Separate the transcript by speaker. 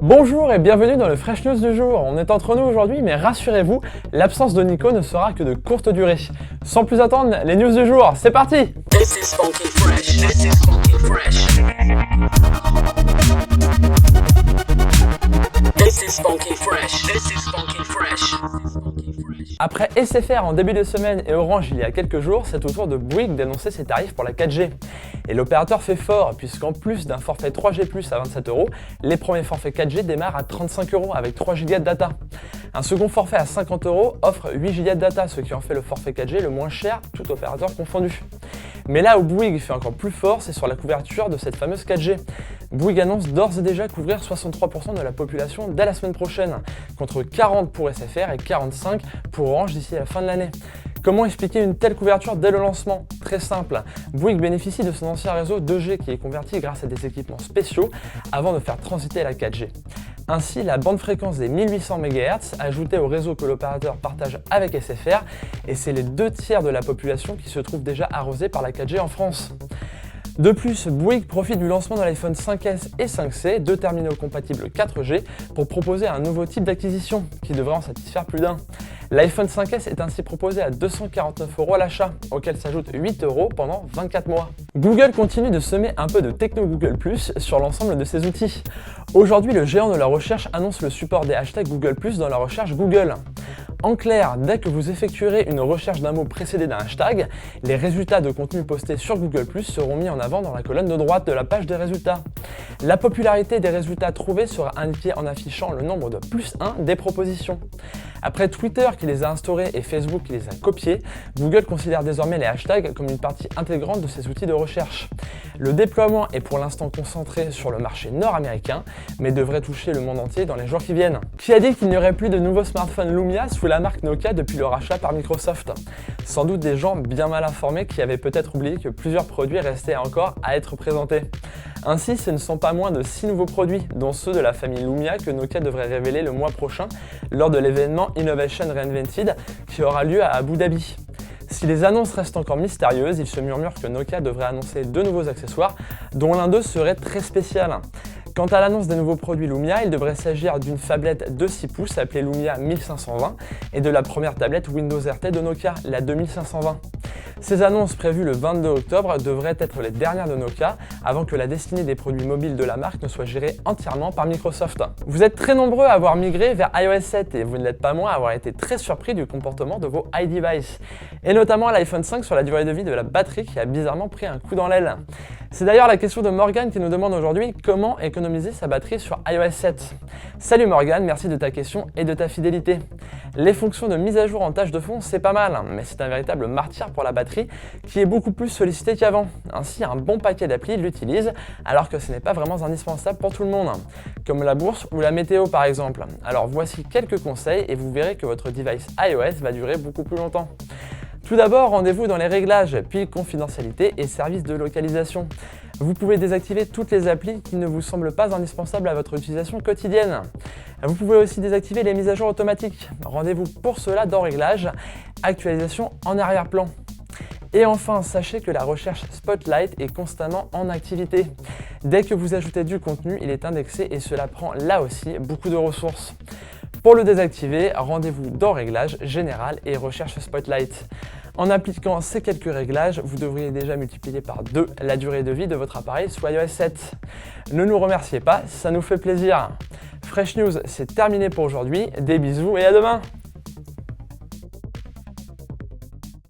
Speaker 1: Bonjour et bienvenue dans le Fresh News du jour. On est entre nous aujourd'hui, mais rassurez-vous, l'absence de Nico ne sera que de courte durée. Sans plus attendre, les news du jour, c'est parti!
Speaker 2: This is funky fresh. This is funky fresh. This is funky fresh. This is funky fresh.
Speaker 1: Après SFR en début de semaine et Orange il y a quelques jours, c'est au tour de Bouygues d'annoncer ses tarifs pour la 4G. Et l'opérateur fait fort, puisqu'en plus d'un forfait 3G+, à 27 €, les premiers forfaits 4G démarrent à 35 € avec 3 Go de data. Un second forfait à 50 € offre 8 Go de data, ce qui en fait le forfait 4G le moins cher, tout opérateur confondu. Mais là où Bouygues fait encore plus fort, c'est sur la couverture de cette fameuse 4G. Bouygues annonce d'ores et déjà couvrir 63% de la population dès la semaine prochaine, contre 40 pour SFR et 45 pour Orange d'ici à la fin de l'année. Comment expliquer une telle couverture dès le lancement? Très simple, Bouygues bénéficie de son ancien réseau 2G qui est converti grâce à des équipements spéciaux avant de faire transiter la 4G. Ainsi, la bande fréquence des 1800 MHz ajoutée au réseau que l'opérateur partage avec SFR, et c'est les 2/3 de la population qui se trouve déjà arrosée par la 4G en France. De plus, Bouygues profite du lancement de l'iPhone 5S et 5C, deux terminaux compatibles 4G, pour proposer un nouveau type d'acquisition, qui devrait en satisfaire plus d'un. L'iPhone 5S est ainsi proposé à 249 € à l'achat, auquel s'ajoutent 8 € pendant 24 mois. Google continue de semer un peu de techno Google+ sur l'ensemble de ses outils. Aujourd'hui, le géant de la recherche annonce le support des hashtags Google+ dans la recherche Google. En clair, dès que vous effectuerez une recherche d'un mot précédé d'un hashtag, les résultats de contenu postés sur Google+ seront mis en avant dans la colonne de droite de la page des résultats. La popularité des résultats trouvés sera indiquée en affichant le nombre de +1 des propositions. Après Twitter qui les a instaurés et Facebook qui les a copiés, Google considère désormais les hashtags comme une partie intégrante de ses outils de recherche. Le déploiement est pour l'instant concentré sur le marché nord-américain, mais devrait toucher le monde entier dans les jours qui viennent. Qui a dit qu'il n'y aurait plus de nouveaux smartphones Lumia sous la marque Nokia depuis le rachat par Microsoft? Sans doute des gens bien mal informés qui avaient peut-être oublié que plusieurs produits restaient encore à être présentés. Ainsi, ce ne sont pas moins de 6 nouveaux produits, dont ceux de la famille Lumia que Nokia devrait révéler le mois prochain lors de l'événement Innovation Reinvented qui aura lieu à Abu Dhabi. Si les annonces restent encore mystérieuses, il se murmure que Nokia devrait annoncer 2 nouveaux accessoires, dont l'un d'eux serait très spécial. Quant à l'annonce des nouveaux produits Lumia, il devrait s'agir d'une tablette de 6 pouces appelée Lumia 1520 et de la première tablette Windows RT de Nokia, la 2520. Ces annonces prévues le 22 octobre devraient être les dernières de Nokia avant que la destinée des produits mobiles de la marque ne soit gérée entièrement par Microsoft. Vous êtes très nombreux à avoir migré vers iOS 7 et vous ne l'êtes pas moins à avoir été très surpris du comportement de vos iDevices, et notamment l'iPhone 5 sur la durée de vie de la batterie qui a bizarrement pris un coup dans l'aile. C'est d'ailleurs la question de Morgan qui nous demande aujourd'hui comment économiser sa batterie sur iOS 7. Salut Morgan, merci de ta question et de ta fidélité. Les fonctions de mise à jour en tâche de fond, c'est pas mal, mais c'est un véritable martyr pour la batterie qui est beaucoup plus sollicitée qu'avant. Ainsi, un bon paquet d'applis l'utilise alors que ce n'est pas vraiment indispensable pour tout le monde, comme la bourse ou la météo par exemple. Alors voici quelques conseils et vous verrez que votre device iOS va durer beaucoup plus longtemps. Tout d'abord, rendez-vous dans les réglages, puis confidentialité et services de localisation. Vous pouvez désactiver toutes les applis qui ne vous semblent pas indispensables à votre utilisation quotidienne. Vous pouvez aussi désactiver les mises à jour automatiques. Rendez-vous pour cela dans Réglages, actualisation en arrière-plan. Et enfin, sachez que la recherche Spotlight est constamment en activité. Dès que vous ajoutez du contenu, il est indexé et cela prend là aussi beaucoup de ressources. Pour le désactiver, rendez-vous dans Réglages, Général et Recherche Spotlight. En appliquant ces quelques réglages, vous devriez déjà multiplier par 2 la durée de vie de votre appareil sous iOS 7. Ne nous remerciez pas, ça nous fait plaisir. Fresh News, c'est terminé pour aujourd'hui. Des bisous et à demain!